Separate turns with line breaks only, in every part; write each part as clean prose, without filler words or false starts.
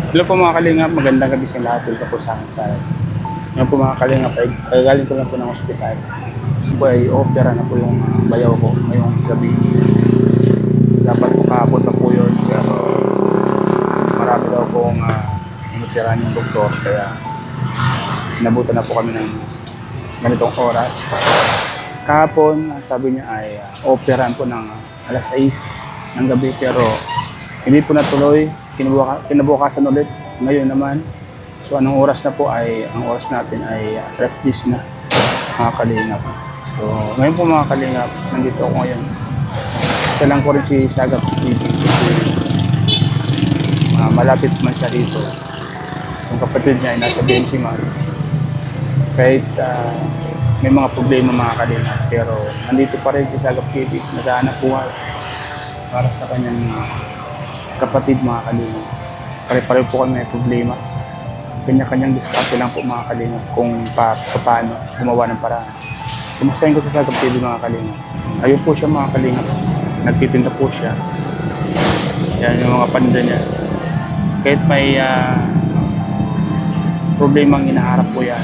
Hello po mga kalingap, magandang gabi sa lahat. Welcome po sa akin sa ngayon po mga kalingap, ay galing ko lang po ng ospital. Po ay opera na po yung bayaw ko ngayong gabi. Dapat po kahapon na po yun, pero marami daw pong inusirahan yung doktor, kaya inabutan na po kami ng ganitong oras. Kahapon, sabi niya ay operahan po ng alas 6 ng gabi, pero hindi po natuloy. Kinabukasan ulit. Ngayon naman, so anong oras na po ay, ang oras natin ay alas 10 na mga kalingap. So ngayon po mga kalingap, nandito ako ngayon. Isa lang ko rin si Sagap TV. Malapit man siya dito. Yung kapatid niya ay nasa BMC man. Kahit may mga problema mga kalingap, pero nandito pa rin si Sagap TV. Naghahanap buhay para sa kanyang kapatid mga kalingap. Pare-pare po kami may problema. Kanya-kanyang diskarte lang po mga kalingap kung paano gumawa ng paraan. Kumustahin ko sa Sagap TV mga kalingap. Ayun po siya mga kalingap. Nagtitinda po siya. Yan yung mga paninda niya. Kahit may problemang hinaharap po yan.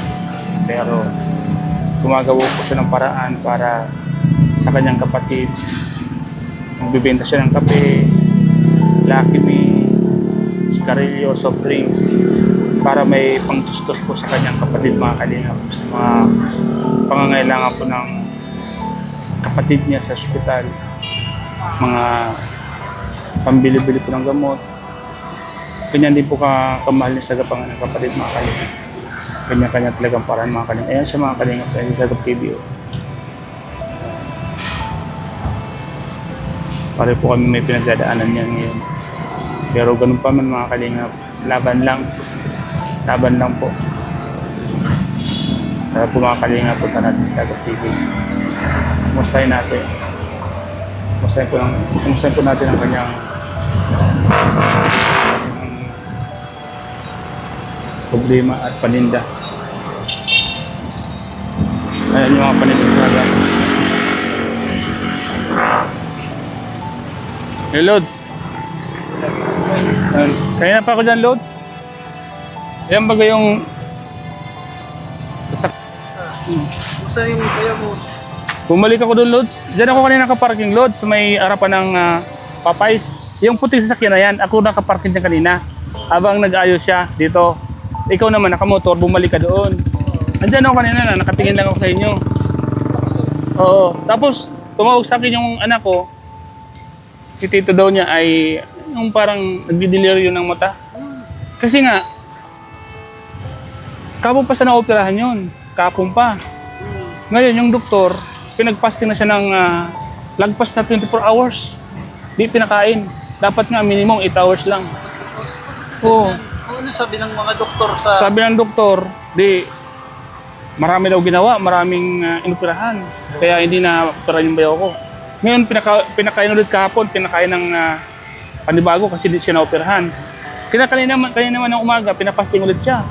Pero gumagawa po siya ng paraan para sa kanyang kapatid. Magbibenta siya ng kape, Lucky Me, sigarilyo, soft drinks, para may pangtustos po sa kanyang kapatid mga kalingap. Mga pangangailangan po ng kapatid niya sa ospital, mga pambili-bili po ng gamot. Ganyan din po kamahal ni Sagap ang ng kapatid mga kalingap. Kanya-kanya talagang paraan mga kalingap. Ayan siya mga kalingap, ayan si Sagap TV. Pare po kami may pinagdadaanan niya ngayon. Pero ganun pa man mga kalingap, laban lang po. Kaya po mga kalingap, punta natin sa Sagap TV. Kumustahin natin. Kumustahin po natin ang kanyang problema at paninda. Ayan yung mga paninda sa Sagap. Hey Lods! Kaya na pa ako dyan, Lods. Yan baga yung
Kumusta yung kaya mo?
bumalik ako doon, Lods. Diyan ako kanina nakaparking, Lods. May harapan ng Popeyes. Yung puting sasakyan na yan, ako nakaparking dyan kanina. Habang nag-ayos siya dito. Ikaw naman, nakamotor, bumalik ka doon. Andiyan ako kanina, nakatingin lang ako sa inyo. Oo. Tapos, tumawag sa akin yung anak ko. Si tito daw niya ay yung parang nagdideliryo ng mata. Kasi nga, kapon pa sa na-operahan yun. Kapon pa. Ngayon, yung doktor, pinagpasting na siya ng lagpas na 24 hours. Di pinakain. Dapat nga minimum 8 hours lang. Oo.
Ano sabi ng mga doktor sa...
Sabi ng doktor, marami daw ginawa, maraming inoperahan. Kaya hindi na operahan yung bayaw ko. Ngayon, pinakain ulit kahapon, pinakain ng panibago kasi di siya na-operahan. Kanina naman ng umaga, pinapasting ulit siya.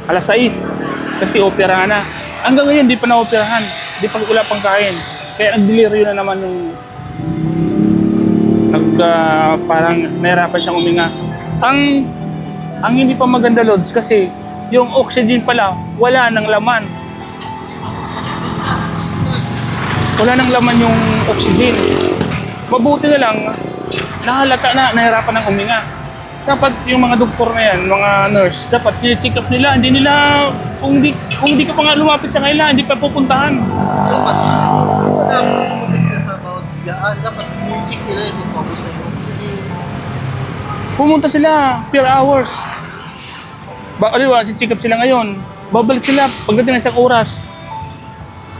Alas 6, kasi opera na. Hanggang ngayon, di pa na-operahan. Di pa wala pang kain. Kaya nag-deliryo na naman yung... parang nahirapan siyang uminga. Ang hindi pa maganda, Lods, kasi yung oxygen pala, wala nang laman. Wala nang laman yung oxygen. Mabuti na lang, nahalata na, nahirapan ng uminga. Dapat yung mga doktor na yan, mga nurse, dapat sine-check up nila. Hindi nila, kung di ka pa nga lumapit sa kanila, hindi pa pupuntahan.
Dapat pumunta sila sa bawat diyaan. Dapat i-check nila kung kamusta yung oxygen.
Pumunta sila per hours. Aliwa, si-check up sila ngayon. Babalik sila pagdating ng isang oras.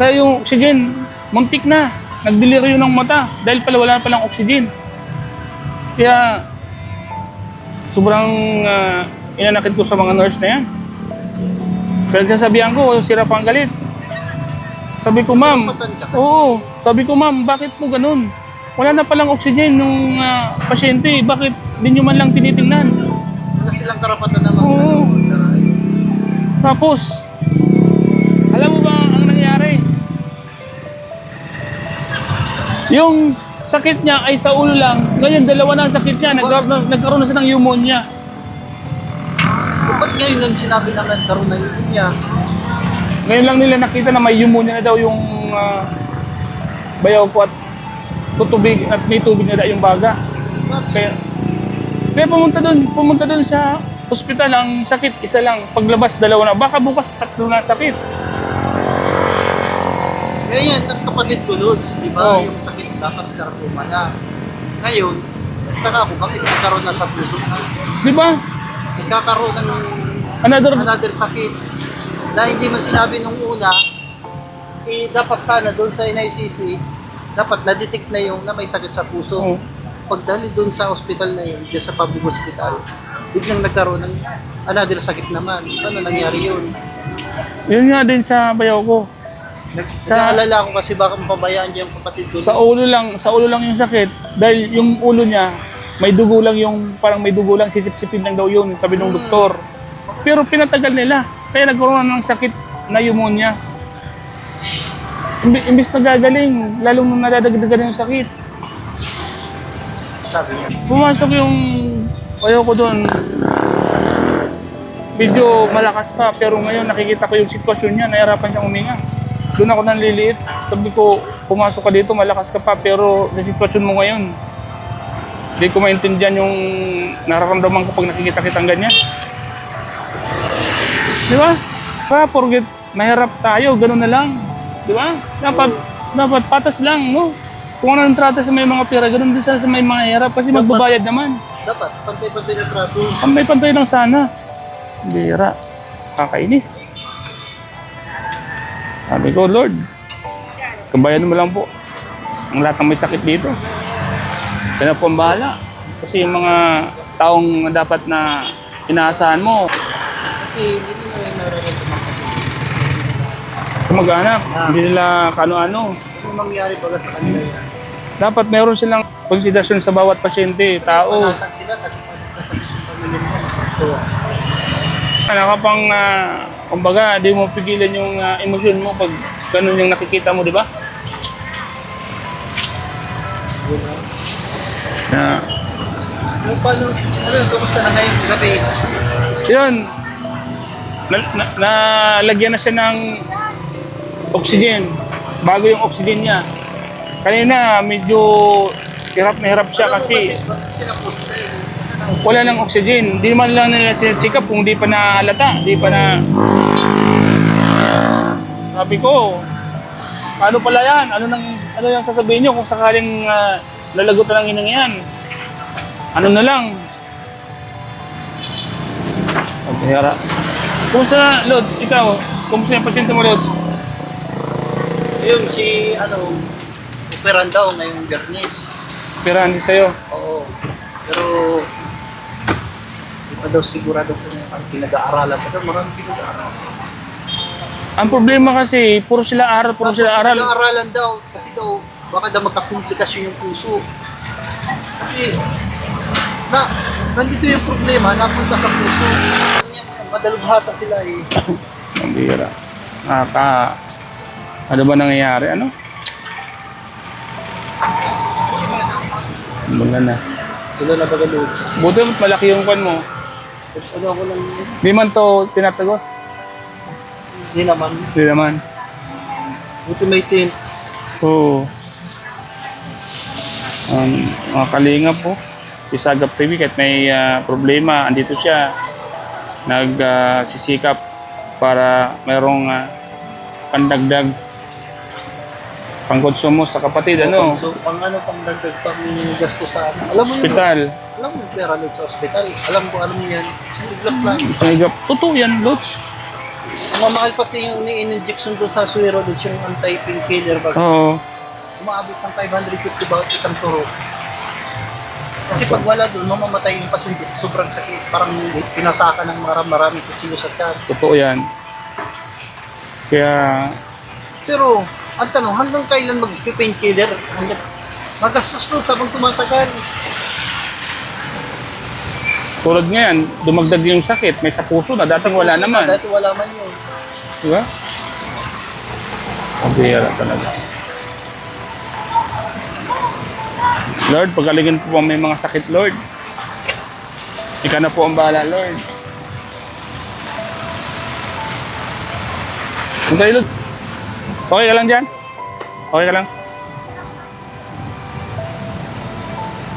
Kaya yung oxygen, muntik na. Nagdeliryo ng mata dahil pala wala na palang oxygen. Kaya sobrang inanakit ko sa mga nurse na yan. Pero sasabihan ko, sira pa ang galit. Sabi ko, ma'am, oo. Sabi ko, ma'am, bakit po ganun? Wala na palang oxygen nung pasyente. Bakit di nyo man lang tinitingnan?
Wala silang karapatan naman.
Oo. Tapos, alam mo ba ang nangyari? Yung sakit niya ay sa ulo lang. Ngayon, dalawa na ang sakit niya. Nagkaroon na siya ng pneumonia.
Ba't ngayon lang sinabi na nagkaroon ng pneumonia?
Ngayon lang nila nakita na may pneumonia na daw yung bayaw ko at tutubig at may tubig na daw yung baga. Kaya pumunta doon sa ospital. Ang sakit isa lang, paglabas dalawa na, baka bukas tatlo na sakit.
Kaya yan, ang kapatid ko, Lods, di ba?
Oo.
Yung sakit dapat sarcoma na. Ngayon, nagtaka ako, bakit nagkaroon na sa puso?
Di ba?
Nagkakaroon ng another sakit na hindi man sinabi nung una, dapat sana doon sa NICC, dapat na-detect na yung na may sakit sa puso.
Oo.
Pagdali doon sa hospital na yun, sa public hospital, biglang nagkaroon ng another sakit naman. Paano nangyari yun?
Yun nga din sa bayaw ko.
Naalala ko kasi baka mapabayaan niya yung kapatid ko.
Sa ulo lang yung sakit dahil yung ulo niya may dugo lang, yung parang may dugo lang, sisip-sipin lang daw yun, sabi ng doktor. Pero pinatagal nila, kaya nagkaroon ng sakit na pneumonia. Imbis na gagaling, lalong nung nadadagdagan yung sakit.
Sabi niya.
Pumasok yung ayaw ko doon. Medyo malakas pa, pero ngayon nakikita ko yung sitwasyon niya, nahirapan siyang huminga. Doon ako nanliliit. Sabi ko, pumasok ka dito, malakas ka pa, pero sa sitwasyon mo ngayon, hindi ko maintindihan yung nararamdaman ko pag nakikita kitang ganyan. Di ba? Forget, mahirap tayo, gano'n na lang. Di ba? Dapat patas lang, no? Kung ano yung trato sa may mga pera, gano'n din sa may mga hirap, kasi magbabayad naman.
Dapat, pantay-pantay na trato.
Pantay-pantay lang sana. Bira. Kakainis. Sabi ko, Lord, kabayan mo lang po ang lahat ng may sakit dito. Kaya po ang bahala. Kasi yung mga taong dapat na inaasahan mo,
Kasi hindi mo yung nararamdaman ko.
kamag-anak, hindi nila kano-ano.
Ano mangyari baga sa kanila yan?
Dapat meron silang konsiderasyon sa bawat pasyente, tao.
Panatag sila kasi panatag sa pamilya mo.
Nakapang, kumbaga, di mo pigilan yung emosyon mo pag ganun yung nakikita mo, di ba? Na,
Paano, kamusta na ngayong gabi?
yun, nalagyan na siya ng oxygen, bago yung oxygen niya. Kanina, medyo hirap na hirap siya kasi wala ng oxygen. Di man lang nila siya-check up kung di pa nahalata, di pa na... Sabi ko, ano pala yan? Ano yung sasabihin nyo kung sakaling lalagutan ng inang yan? Ano na lang? Pagkahira. Kumusta, Lods? Ikaw? Kumusta yung pasyente mo, Lods?
Ayun, si, operan daw ngayong Biyernes.
Pirahan din sa'yo.
Oo. Pero, di pa daw sigurado kung ang pinag-aaralan pa daw. Maraming pinag-aaralan.
Ang problema kasi, puro sila aral.
Tapos pinag-aaralan daw. Kasi daw, baka daw magkakomplikasyon yung puso. Kasi, nandito yung problema, napunta sa puso. Madalubhasa sila eh.
Ang bira. Ano ba nangyayari? Ano? Ano na?
Sila na baga Lods.
Buti mas malaki yung kwan mo.
Ano ako lang,
Di man to tinatagos.
hindi naman.
Di naman.
Buti may tent.
Oo. Mga kalingap po. Si Sagap TV kahit may problema, andito siya. Nagsisikap para mayroong pandagdag pangkonsumo sa kapatid. Ano?
So, pang dagdag pang gasto sa alam mo yun,
Hospital.
alam mo yung pera Lods sa ospital. Alam mo yun. Sa iglap lang.
Sagap. Totoo yan, Lods.
Mamahal pati yung ni-injection doon sa suero Lods, yung anti-painkiller bag.
Oo.
Umaabot ng 550 bawat isang turo. Kasi pag wala doon, mamamatay yung pasyente sa sobrang sakit. Parang pinasaka ng maraming kutsilyo sa tiyan.
Totoo yan. Kaya,
Pero, ang tanong, hanggang kailan mag-painkiller? Hanggang magastos doon sabang tumatagal.
tulad ngayon, dumagdag yung sakit, may sa puso na, dating wala naman.
Dati wala man yun.
Di ba? Ang bihira talaga. Lord, pagalingin po ang may mga sakit, Lord. Ikaw na po ang bahala, Lord. Hintay, Lods. Okay ka lang dyan? Okay ka lang?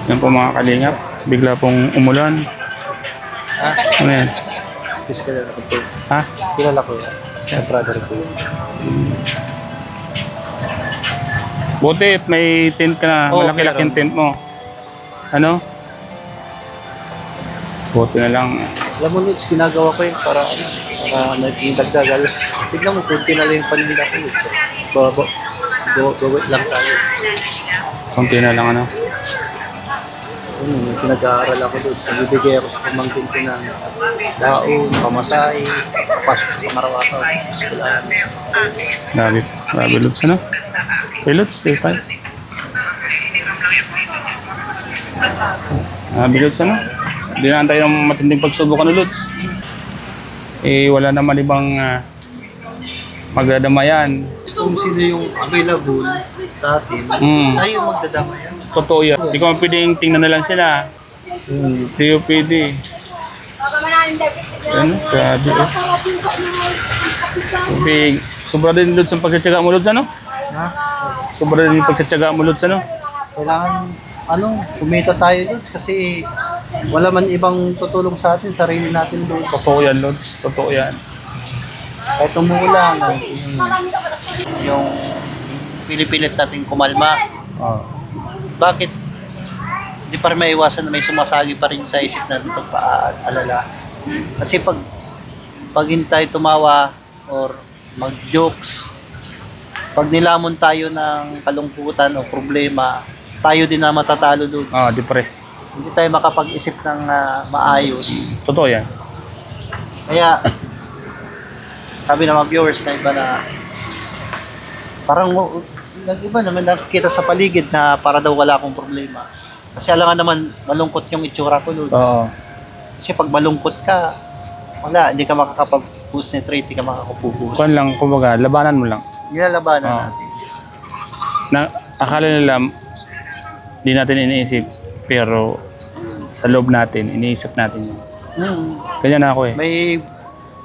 Yan po mga kalingap. Bigla pong umulan. Ano yan?
Kasi kilala ko po.
Ha?
Kilala ko yan. Sa brother ko.
Buti at may tent ka na.
Oo,
Malaki-laking
meron.
tent mo. Ano? Buti na lang.
Alam mo, Lutz, ginagawa ko yun para naging dagdag. Alas, tignan mo, kunti na lang yung paninda ko. Gawit lang tayo.
Kunti na lang ano.
Pinag-aaral ako doon. Nagbibigay ako sa pamangkin ko ng baon, pamasahe, pasok sa Kamarawato.
Grabe. Grabe, Lods. Ano? Okay, Lods. Stay fine. Grabe, Lods. Ano? Hindi na tayo ng matinding pagsubok ano, Lods. Eh, wala naman ibang magdadamayan.
Kung sino yung available sa atin, tayo magdadamayan.
Totoo yan. Hindi ko pwedeng tingnan na lang sila. Hindi ko pwede. Ano? Grabe eh. Okay. Sobra din, Lods, ang pagtsatsaga mo, Lods, ano?
Ha?
Sobra din yung pagtsatsaga mo, Lods, ano?
Kailangan, kumita tayo doon kasi wala man ibang tutulong sa atin, sarili natin doon.
Totoo yan, Lods. Totoo yan.
Kahit umuulan, yung pilipilit natin kumalma. Bakit? Hindi pa rin maiwasan na may sumasagi pa rin sa isip natin pag-aalala. Kasi pag hindi tayo tumawa or mag-jokes, pag nilamon tayo ng kalungkutan o problema, tayo din na matatalo doon.
Depressed.
Hindi tayo makapag-isip ng maayos.
Totoo yan.
Kaya, sabi ng mga viewers na iba na parang iba naman nakikita sa paligid na para daw wala akong problema. Kasi alam nga naman malungkot yung itsura ko, Lods.
Oo.
Kasi pag malungkot ka, wala, hindi ka makakapag-concentrate, hindi ka makakapugus.
Kuan lang, kumbaga, labanan mo lang.
Nilalabanan
Oo.
natin.
Na, akala nila, di natin iniisip, pero sa loob natin, iniisip natin yun. Ganyan ako eh.
May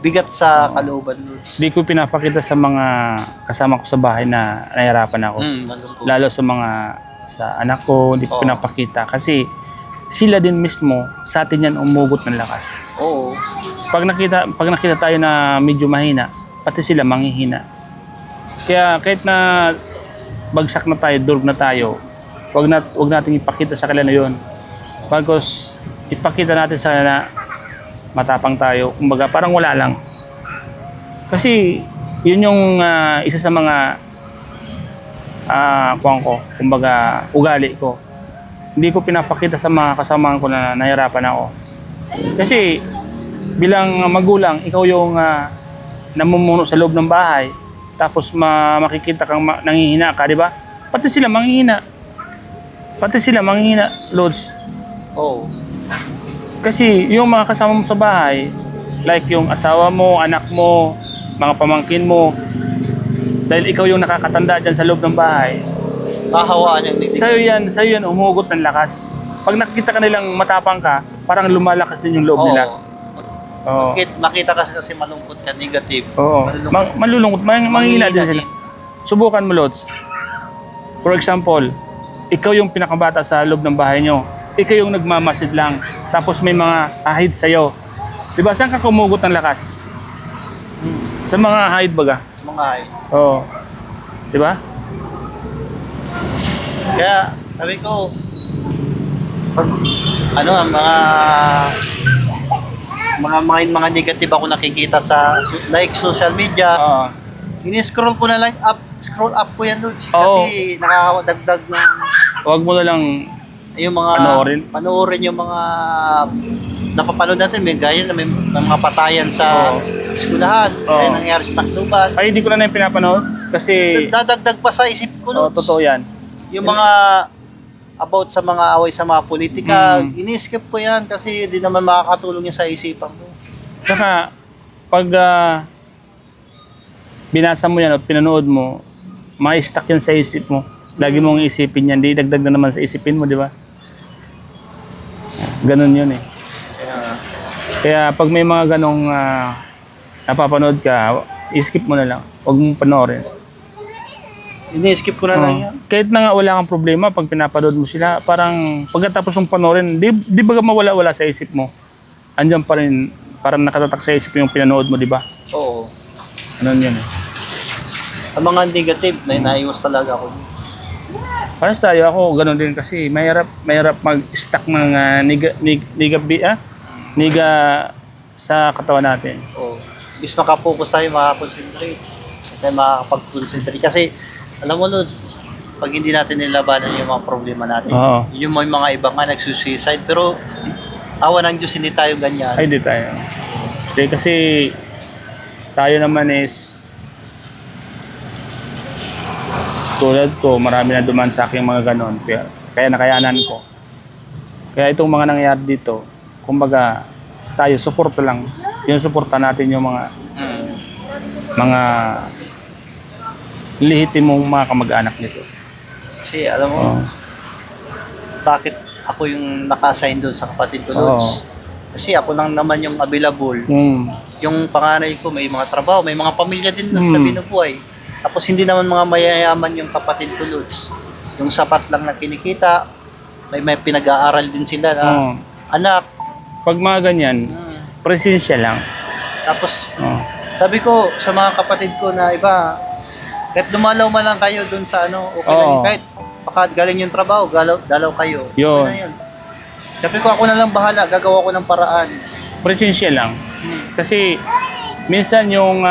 bigat sa kalooban, Lods.
Di ko pinapakita sa mga kasama ko sa bahay na nahihirapan ako.
Malungkot.
Lalo sa anak ko, di ko
Oo.
pinapakita. Kasi sila din mismo, sa atin yan umugot ng lakas.
Oo.
Pag nakita tayo na medyo mahina, pati sila manghihina. Kaya kahit na bagsak na tayo, durog na tayo, wag nating ipakita sa kanila yun. Bagos ipakita natin sa kanila na matapang tayo. Kumbaga parang wala lang. Kasi yun yung isa sa mga kumbaga ugali ko. Hindi ko pinapakita sa mga kasamahan ko na nahirapan ako. Kasi bilang magulang, ikaw yung namumuno sa loob ng bahay, tapos makikita kang nanghihina ka, di ba? Pati sila manghihina. Lods.
Oo.
Kasi yung mga kasama mo sa bahay, like yung asawa mo, anak mo, mga pamangkin mo, dahil ikaw yung nakakatanda dyan sa loob ng bahay,
Kahawaan yung dibdib.
sa'yo yan umugot ng lakas. Pag nakikita ka nilang matapang ka, parang lumalakas din yung loob nila. Oo.
Makita kasi malungkot ka, negative.
Oo. Malulungkot, manghihina din sila. Subukan mo, Lods. For example, ikaw yung pinakabata sa loob ng bahay nyo. Ikaw yung nagmamasid lang. Tapos may mga ahid sa'yo. Diba, saan ka kumugot ng lakas? Sa mga ahid baga.
Mga ay.
Oo. Diba?
Kaya, sabi ko, pag, mga negative ako nakikita sa like social media,
Oo.
ini-scroll ko na lang scroll up ko yan, Lods.
Oo.
Kasi nakakadagdag ng
Huwag mo na lang
yung mga panoorin yung mga napapanood natin, may gaya na may mga patayan sa eskwelahan, kaya nangyari sa Tacloban.
Ay, hindi ko na yung pinapanood. Kasi,
Dadagdag pa sa isip ko, Lods.
totoo yan.
Yung mga about sa mga away sa mga politika, ini-skip ko yan kasi hindi naman makakatulong yung sa isipan ko.
Saka, pag binasa mo yan at pinanood mo, ma-stuck yan sa isip mo. Lagi mong isipin yan, di dagdag na naman sa isipin mo, di ba? Ganun yun eh. Kaya pag may mga ganong napapanood ka, I-skip mo na lang. Huwag mong panoorin.
Ini-skip ko na lang yan.
Kahit na nga wala kang problema pag pinapanood mo sila, parang pagkatapos mong panoorin, di ba mawala-wala sa isip mo? Andiyan pa rin, parang nakatatak sa isip yung pinanood mo, di ba?
Oo.
Ano yun eh.
Ang mga negative, na naiwas talaga ako.
Parang tayo ako, ganun din kasi mahirap mag-stack ng niga sa katawan natin.
Oo. Bis makapokus tayo, makakonsentrate. Tayo makakapag-concentrate. Kasi, alam mo, Lods, pag hindi natin nilabanan yung mga problema natin,
Oo.
yung may mga iba nga nagsusuicide, pero awa ng Diyos, hindi tayo ganyan.
Ay, di tayo. Di, kasi tayo naman is tulad ko, marami na duman sa aking mga ganon. Kaya nakayanan ko. Kaya itong mga nangyayari dito, kumbaga, tayo, suporta lang. Yung suporta natin yung mga lehitimong mga kamag-anak nito.
Kasi, alam mo,
Oo.
bakit ako yung naka-assign doon sa kapatid ko, Lods? Kasi ako lang naman yung available. Yung panganay ko, may mga trabaho, may mga pamilya din na binubuhay. Tapos hindi naman mga mayayaman yung kapatid ko, Lods. Yung sapat lang na kinikita, may pinag-aaral din sila na anak.
Pag mga ganyan, presensya lang.
Tapos, sabi ko sa mga kapatid ko na iba, kahit dumalaw man lang kayo dun sa ano, okay lang yun. Kahit galing yung trabaho, dalaw kayo.
Yun.
Okay na yun. Sabi ko, ako na lang bahala, gagawa ko ng paraan.
Presensya lang. Kasi minsan yung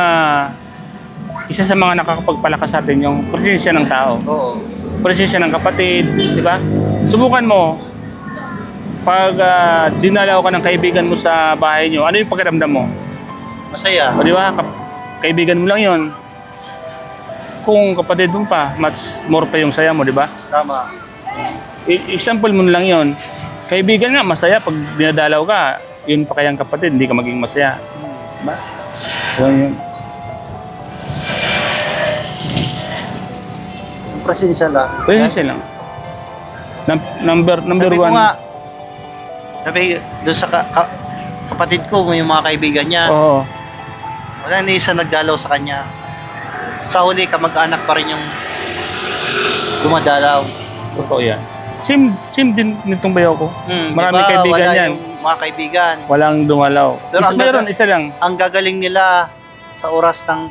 isa sa mga nakakapagpalakas sa atin yung presensya ng tao.
Oo.
Presensya ng kapatid, di ba? Subukan mo, pag dinalaw ka ng kaibigan mo sa bahay nyo, ano yung pakiramdam mo?
Masaya.
O di ba? Kaibigan mo lang yon. Kung kapatid mo pa, much more pa yung saya mo, di ba?
Tama.
Example mo lang yon. Kaibigan nga, masaya pag dinadalaw ka, yun pa kayang kapatid, hindi ka maging masaya. Diba? Yun.
Presensya lang.
Presensya lang. Number
Sabi ko
one.
nga, sabi doon sa kapatid ko, yung mga kaibigan niya,
Oo.
wala na isa nagdalaw sa kanya. Sa huli, kamag-anak pa rin yung dumadalaw.
Totoo yan. Same din nitong bayaw ko. Marami
diba,
kaibigan
wala
yan.
yung mga kaibigan.
Walang dumalaw.
Pero
Meron, isa lang.
Ang gagaling nila sa oras ng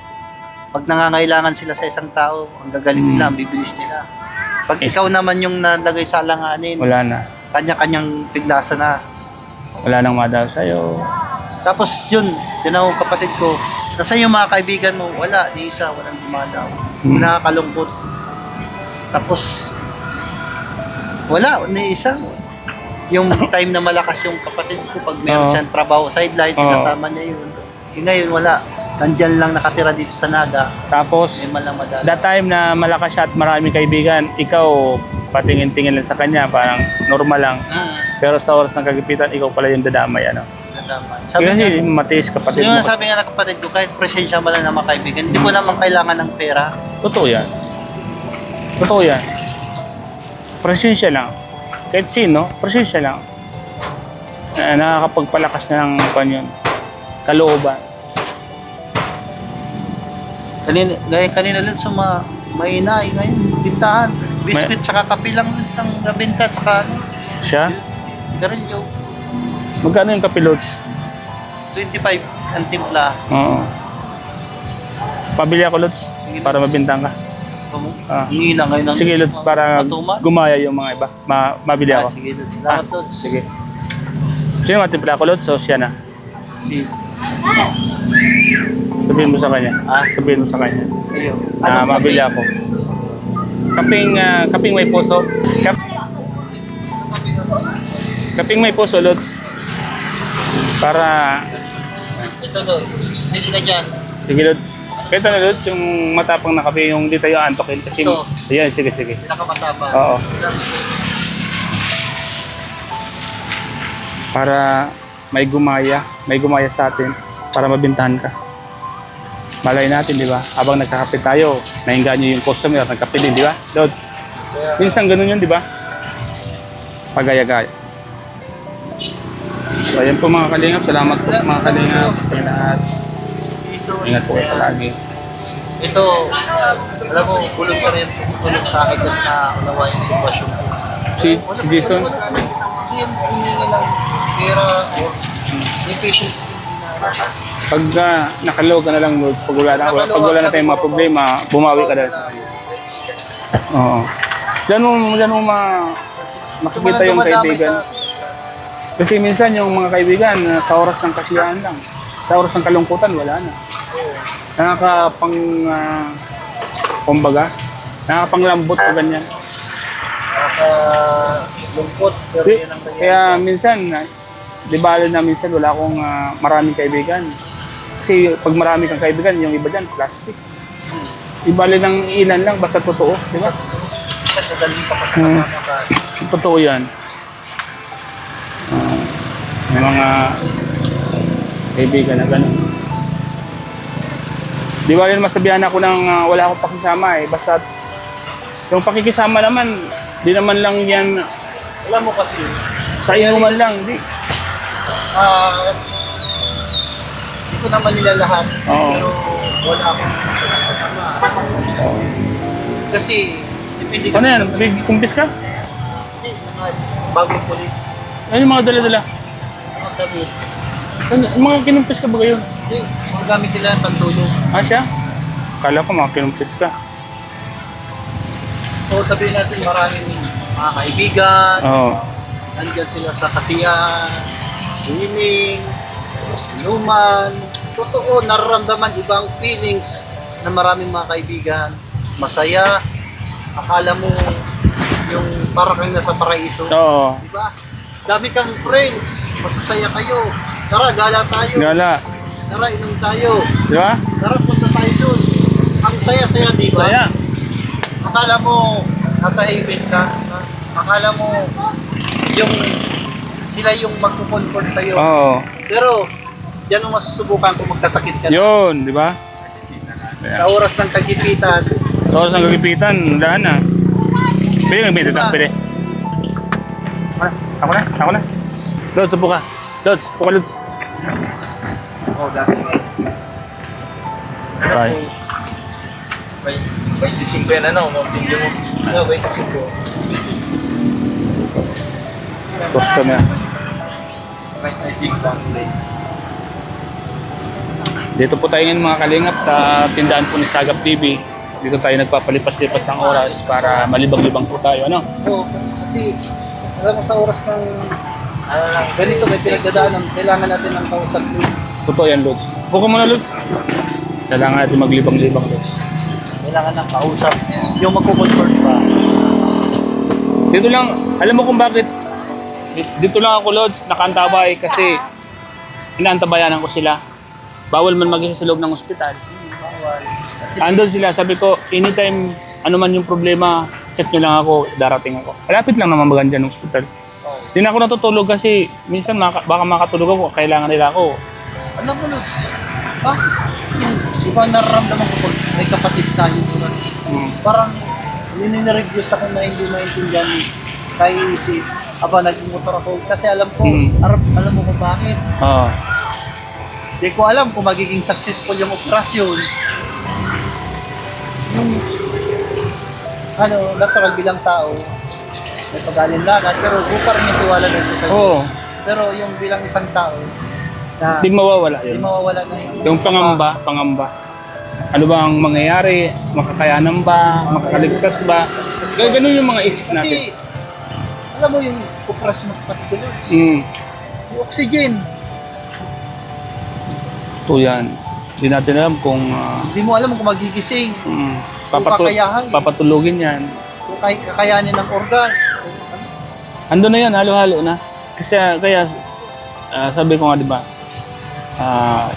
pag nangangailangan sila sa isang tao, ang gagaling nila, ang bibilis nila. Pag ikaw naman yung nalagay sa alanganin,
Wala na.
kanya-kanyang piglasa na.
Wala nang madalaw sa'yo.
Tapos yun, tinawag kapatid ko, nasa yung mga kaibigan mo, wala, ni isa, walang dumadaw. Nakakalungkot. Tapos, wala, ni isa. Yung time na malakas yung kapatid ko, pag meron siyang trabaho, sideline, sinasama niya yun. Ngayon, wala. Nandyan lang nakatira dito sa Naga.
Tapos,
May malang madala.
that time na malakas siya at marami kaibigan, ikaw patingin-tingin lang sa kanya, parang normal lang. Pero sa oras ng kagipitan, ikaw pala yung dadamay, ano?
Sabi
Kasi
niya,
matiis kapatid
yun
mo.
ang sabi nga ng kapatid ko, kahit presensya mo lang ng mga kaibigan, hindi ko naman kailangan ng pera.
Totoo yan. Totoo yan. Presensya lang. Kahit sino, presensya lang. Nakakapagpalakas na ng yun. Kalooban.
Kanina lang sa mainay ngayon, bintahan. Biscuit tsaka kape lang isang nabenta tsaka
Siya?
garilyo.
Magkano yung kapilots?
25 ang timpla.
Oo. Pabili ako, Lods, para mabintang ka.
Hingi lang kayo ng
Sige, Lods, para
matuman.
gumaya yung mga iba. Mabili ako.
Sige, Lods. Salamat, Lods.
Sige. Sino matimpla ako, Lods? So, siya na.
Sige.
Sabihin mo sa kanya.
Ah?
Sabihin mo sa kanya.
Ayun.
Na mabili ako. Kaping may puso. Kaping may puso, Lods. Para...
Ito, Lods. Bili ka dyan.
Sige, Lods. Ito na, Lods, yung matapang na kape, yung di tayo antokin. Kasi...
Ito.
Ayan, sige, sige.
Pinakamataba.
Oo. Para may gumaya sa atin, para mabintahan ka. Malay natin, di ba? Habang nagkakape tayo, nainganyo yung customer, nagkape din, di ba? Lods. Minsan ganun yun, di ba? Pagaya-gaya. So, ayan po mga kalingap. Salamat po mga kalingap. Sa lahat. Ingat po kayo palagi.
Ito, alam mo, kulog pa rin, tulog sa akin kasi naunawa yung sitwasyon ko.
Si Jason?
Hindi yung humingi ng pera or yung patient
Pagka nakalow ka na lang, Lord, pag wala na tayong mga problema, bumawi ka dahil sa kanya. Oo. Diyan mo makikita yung kaibigan. Kasi minsan yung mga kaibigan, sa oras ng kasiyahan lang. Sa oras ng kalungkutan, wala na. Kumbaga, nakakapanglambot o ganyan.
lungkot. Pero yan ang nangyari.
Kaya minsan, di ba na minsan wala akong maraming kaibigan. Kasi pag marami kang kaibigan, yung iba dyan, plastic. Ibali ng ilan lang, basta totoo, di ba?
Minsan nadali pa pa sa kamama ka.
Totoo yan. May mga kaibigan na gano'n. Di ba rin masabihan ako ng wala akong pakisama eh. Basta yung pakikisama naman, di naman lang yan
Alam mo kasi,
sa inuman lang. Di.
hindi ko naman nila lahat.
Oo.
Pero wala akong pakisama. Kasi, depende kasi
Ano yan?
sa-
Big kumpis ka?
Hindi, mga bagong polis.
Ano yung mga dala-dala?
Mga gamit.
Ano, yung mga kinumpis ka ba ngayon?
Hindi, mga gamit nila ang pantulong.
Ah, siya? Kala ko mga kinumpis ka.
So sabihin natin maraming mga kaibigan,
Oo.
nandyan sila sa kasiyahan, swimming, inuman. Totoo, nararamdaman ibang feelings na maraming mga kaibigan. Masaya, akala mo yung para kang nasa paraiso.
Oo.
Diba? Dami kang friends, masasaya kayo. Tara, gala tayo.
Gala.
Tara, inom tayo.
Di ba?
Tara, punta tayo dun. Ang saya-saya, di ba?
Saya.
Akala mo, nasa haven ka. Akala mo, yung sila yung magpo-comfort sa'yo.
Oo.
Pero, yan ang masusubukan kung magkasakit ka.
Yun, di ba?
Sa oras ng kagipitan,
Sa oras ng gagipitan, wala na. Pwede magbenta ito, pwede. Ako na. Lods, upo ka. Lods, upo ka, Lods.
oh, that's right.
Bye.
By December na, no? Video mo. No, by December.
Customer.
By December.
Dito po tayo ngayon mga kalingap sa tindahan po ni Sagap TV. Dito tayo nagpapalipas-lipas ng oras para malibang-libang po tayo, ano?
Oo, kasi alam mo sa oras ng ganito may pinagdadaanan, kailangan natin ng kausap news.
Totoo yan, Lods. Upo ka muna, Lods. Kailangan natin maglibang-libang, Lods.
Kailangan ng kausap. Yung magkukonfort ba?
Dito lang, alam mo kung bakit dito lang ako, Lods, nakantabay kasi inaantabayanan ko sila. Bawal man mag-isa sa loob ng ospital.
Bawal.
Andun sila, sabi ko, anytime, ano man yung problema, chat nyo lang ako, darating ako. Malapit lang naman magan dyan ng ospital. Hindi na ako natutulog kasi minsan baka makatulog ako, kailangan nila ako.
Alam mo, Lutz, iba nararamdaman ko pag may kapatid tayo. Parang nire-reviews ako na hindi maintindihan kaya isip. Aba, nag-motor ako. Kasi alam ko, alam mo kung bakit.
Oo.
Hindi ko alam kung magiging successful yung operasyon. Yung, natural bilang tao, may pag-alinlangan, pero buka rin yung tiwala nito sa Diyos.
Oo.
Pero yung bilang isang tao, na
Hindi mawawala
hindi
yun.
mawawala na
Yung pangamba. Ano ba ang mangyayari? Makakayanan ba? Makakaligtas ba? Ganun yung mga isip natin.
Kasi, alam mo yung operasyon ng particular, yung oxygen,
Ito yan. Hindi natin alam kung
hindi mo alam kung magigising, kakayahan.
papatulogin yan.
kung kakayanin ng organs.
Ando na yan, halo-halo na. Kasi kaya sabi ko nga, di ba,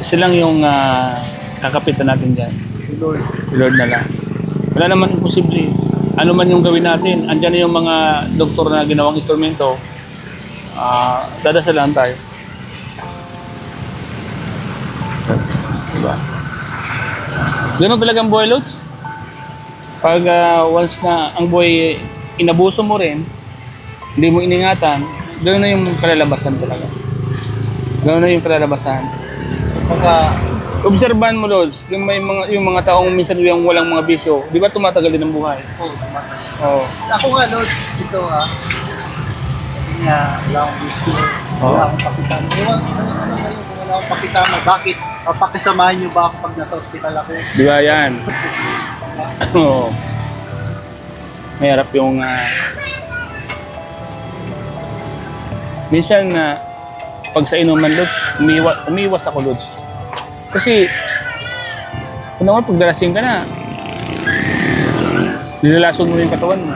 isa lang yung kakapitan natin dyan. Lord na lang. Wala naman imposible. Ano man yung gawin natin, andyan na yung mga doktor na ginawang instrumento, dadasalan tayo. Diba? Ganun talaga ang buhay, Lods. Pag once na ang buhay inabuso mo rin, hindi mo iningatan, gano'n na yung kalalabasan talaga. Gano'n na yung kalalabasan.
Pagka
Obserbahan mo, Lods, yung mga taong minsan yung walang mga bisyo, di ba tumatagal din ang buhay?
Oo, tumatay.
Oo.
Ako nga, Lods, ito ha. Sabi niya, wala akong gusto.
Oo.
Wala akong pakisama. Ano ngayon kung wala akong pakisama? Bakit? Papakisamahin niyo ba ako pag nasa ospital ako?
Di ba yan? Oo. Mahirap yung... minsan na pag sa inuman, Lods, umiiwas ako, Lods. Kasi, kung naman pag dalasing ka na, nilalason mo yung katawan mo.